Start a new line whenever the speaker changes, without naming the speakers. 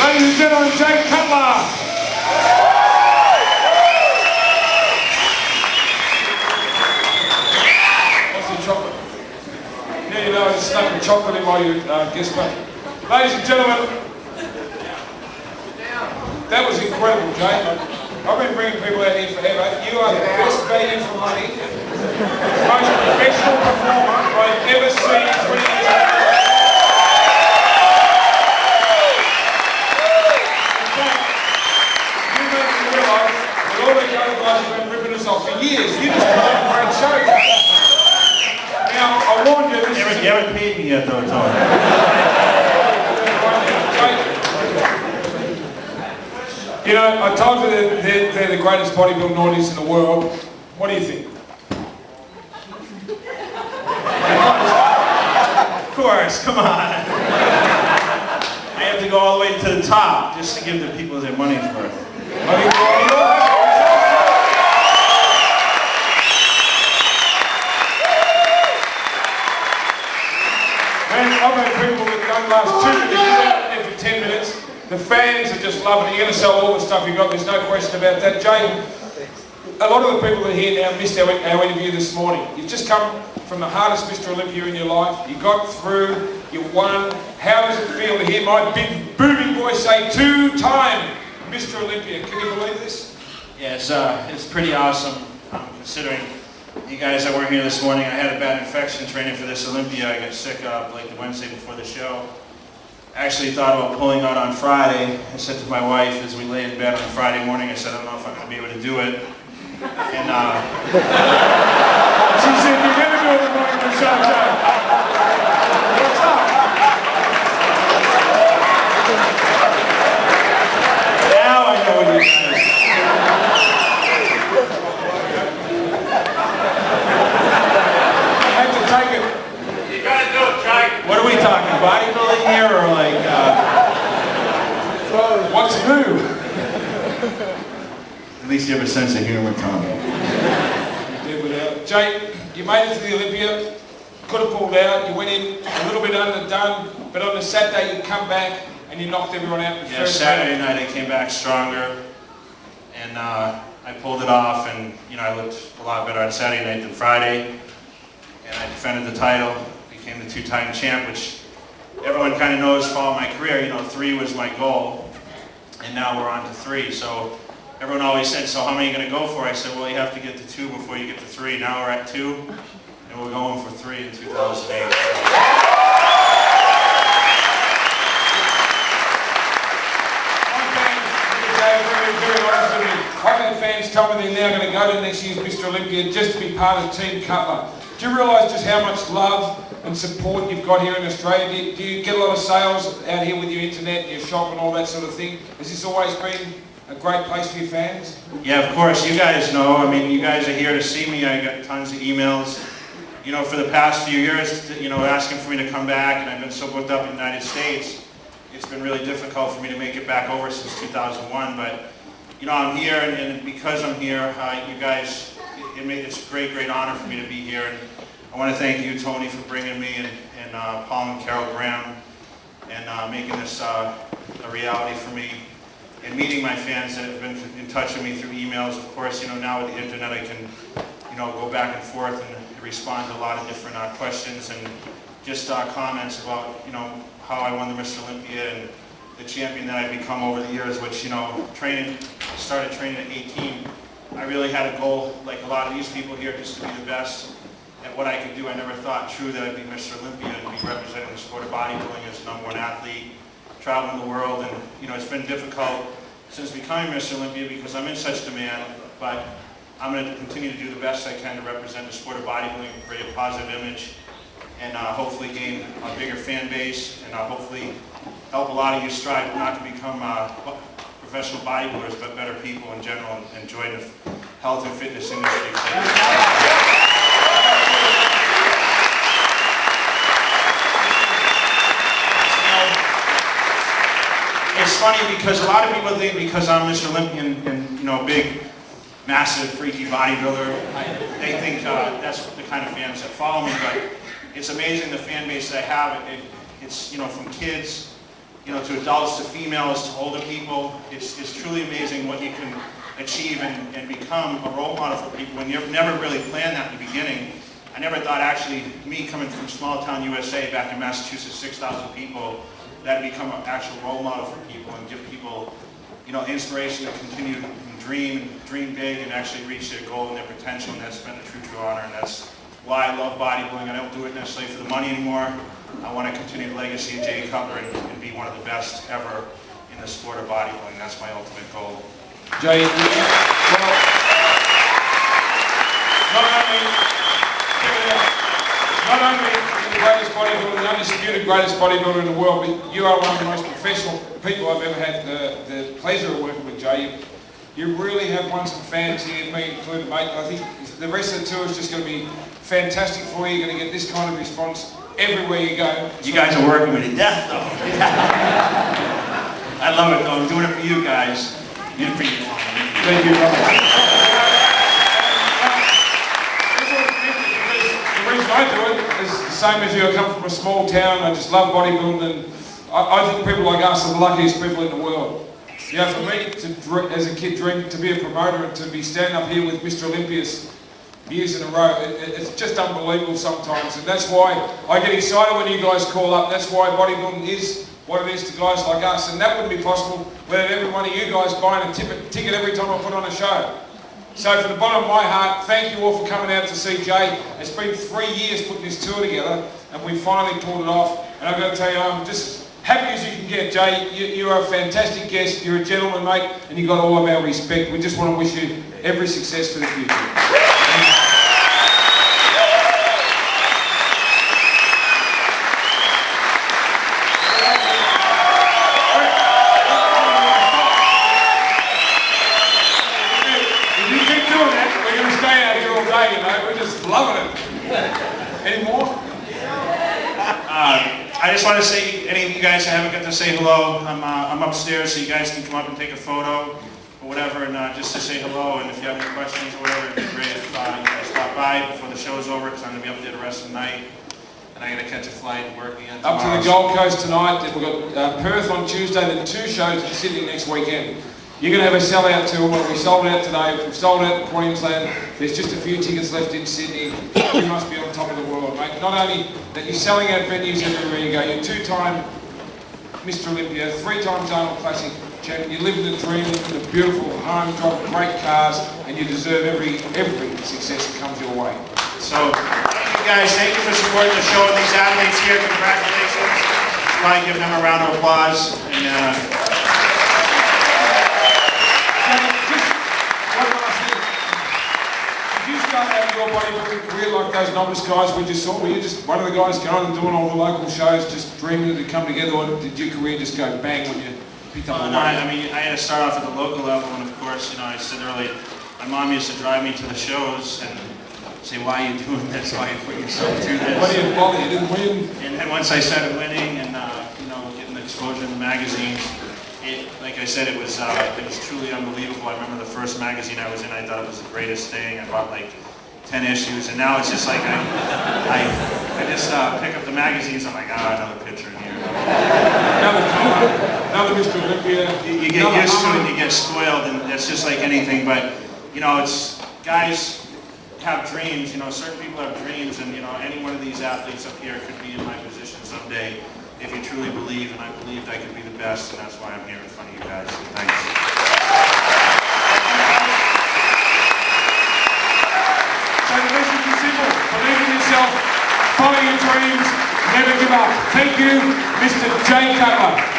Ladies and gentlemen, Cutler. What's the chocolate? Yeah, you know, I just snuck a chocolate in while you guest back. Ladies and gentlemen, that was incredible, Jay. I've been bringing people out here forever. You are the best value for money, most professional performer I've ever seen in 20 years. In fact, you don't realise that all these other guys have been ripping us off for years. You just put on a great show. Now, I warned you, this
you haven't paid me yet, though, Tom.
You know, I told you that they're the greatest bodybuilding audience in the world. What do you think?
Of course, come on. I have to go all the way to the top just to give the people their money's worth.
Man, I've had people that don't last 2 minutes, and for 10 minutes. The fans are just loving it. You're going to sell all the stuff you've got, there's no question about that. Jay, a lot of the people that are here now missed our interview this morning. You've just come from the hardest Mr. Olympia in your life. You got through, you won. How does it feel to hear my big booming voice say two-time Mr. Olympia? Can you believe this?
Yeah, it's pretty awesome, considering you guys that weren't here this morning. I had a bad infection training for this Olympia. I got sick like the Wednesday before the show. I actually thought about pulling out on Friday. I said to my wife as we lay in bed on Friday morning, I said, I don't know if I'm going to be able to do it. And
she said, you're going to do it the morning of the show, Jay. What's up?
Now I know what you guys.
I had to take it.
You got to do it, Jay. What are we talking, bodybuilding here or like,
what's new?
At least you have a sense of humor, Tom.
Jay, you made it to the Olympia, could have pulled out, you went in a little bit underdone, but on the Saturday you come back and you knocked everyone out in the first
Saturday night I came back stronger, and I pulled it off, and you know, I looked a lot better on Saturday night than Friday, and I defended the title, became the two-time champ, which everyone kind of knows following my career. You know, 3 was my goal, and now we're on to 3. So everyone always said, so how many are you going to go for? I said, well, you have to get to 2 before you get to 3. Now we're at 2, and we're going for 3 in 2008.
I've had fans tell me they're now going to go to next year's Mr. Olympia just to be part of Team Cutler. Do you realise just how much love and support you've got here in Australia? Do you get a lot of sales out here with your internet, your shop and all that sort of thing? Has this always been a great place for your fans?
Yeah, of course. You guys know. I mean, you guys are here to see me. I got tons of emails. You know, for the past few years, you know, asking for me to come back, and I've been so booked up in the United States. It's been really difficult for me to make it back over since 2001, but you know, I'm here, and because I'm here, you guys, it's a great honor for me to be here, and I want to thank you, Tony, for bringing me, and Paul and Carol Graham, and making this a reality for me, and meeting my fans that have been in touch with me through emails. Of course, you know, now with the internet, I can, you know, go back and forth and respond to a lot of different questions and just comments about, you know, how I won the Mr. Olympia and the champion that I've become over the years, which, you know, started training at 18. I really had a goal, like a lot of these people here, just to be the best at what I could do. I never thought true that I'd be Mr. Olympia and be representing the sport of bodybuilding as the #1 athlete, traveling the world, and, you know, it's been difficult since becoming Mr. Olympia because I'm in such demand, but I'm going to continue to do the best I can to represent the sport of bodybuilding, create a positive image, and hopefully gain a bigger fan base, and hopefully help a lot of you strive not to become professional bodybuilders, but better people in general, and enjoy the health and fitness industry. It's funny because a lot of people think because I'm Mr. Olympian and, you know, big, massive, freaky bodybuilder, they think that's the kind of fans that follow me, but it's amazing the fan base that I have. It's, you know, from kids to adults, to females, to older people. It's truly amazing what you can achieve and become a role model for people when you've never really planned that in the beginning. I never thought actually, me coming from small town USA back in Massachusetts, 6,000 people, that I'd become an actual role model for people and give people, inspiration to continue to dream big and actually reach their goal and their potential, and that's been the true honor, and that's why I love bodybuilding. I don't do it necessarily for the money anymore. I want to continue the legacy of Jay Cutler and be one of the best ever in the sport of bodybuilding. That's my ultimate goal.
Jay, not only the greatest bodybuilder, the undisputed greatest bodybuilder in the world, but you are one of the most professional people I've ever had the pleasure of working with, Jay. You really have won some fans here, me included, mate. I think the rest of the tour is just going to be fantastic for you. You're going to get this kind of response everywhere you go.
You guys are working me to death, though. I love it, though. I'm doing it for you guys. And for you.
Thank you, brother. The reason I do it is the same as you. I come from a small town. I just love bodybuilding, and I think people like us are the luckiest people in the world. For me, as a kid, dream to be a promoter and to be standing up here with Mr. Olympias years in a row, it's just unbelievable sometimes, and that's why I get excited when you guys call up. That's why bodybuilding is what it is to guys like us, and that wouldn't be possible without every one of you guys buying a ticket every time I put on a show. So from the bottom of my heart, thank you all for coming out to see Jay. It's been 3 years putting this tour together, and we finally pulled it off, and I've got to tell you, I'm just happy as you can get, Jay. You are a fantastic guest. You're a gentleman, mate, and you got all of our respect. We just want to wish you every success for the future. If you keep doing that, we're going to stay out here all day, We're just loving it. Any more?
I just want to say, any of you guys I haven't got to say hello, I'm upstairs so you guys can come up and take a photo or whatever, and just to say hello, and if you have any questions or whatever, it'd be great if you guys stop by before the show's over, because I'm going to be up there the rest of the night, and I got to catch a flight and work again tomorrow.
Up to the Gold Coast tonight, then we've got Perth on Tuesday, then 2 shows in Sydney next weekend. You're going to have a sellout tour. We sold out today, we've sold out in Queensland, there's just a few tickets left in Sydney. You must be on top of the world, mate. Not only that you're selling out venues everywhere you go, you're 2-time Mr. Olympia, 3-time Arnold Classic champion, you're living the dream, living the beautiful home, driving great cars, and you deserve every success that comes your way.
So, thank you guys, thank you for supporting the show and these athletes here, congratulations. Try and give them a round of applause. And,
your bodybuilding career like those novice guys we just saw? Were you just one of the guys going and doing all the local shows, just dreaming to come together, or did your career just go bang when you picked up the weight?
I mean, I had to start off at the local level, and of course, I said earlier, my mom used to drive me to the shows and say, why are you doing this? Why are you putting yourself through this?
Why didn't you bother? You didn't win?
And then once I started winning and, getting the exposure in the magazines, like I said, it was truly unbelievable. I remember the first magazine I was in, I thought it was the greatest thing. I bought like 10 issues, and now it's just like I just pick up the magazines. I'm like, another picture in here.
Another Mr. Olympia.
You get used to it, you get spoiled, and it's just like anything. But it's guys have dreams. Certain people have dreams, and any one of these athletes up here could be in my position someday if you truly believe. And I believed I could be the best, and that's why I'm here in front of you guys. So thanks.
So the message is simple. Believe in yourself, follow your dreams, never give up. Thank you, Mr. Jay Cutler.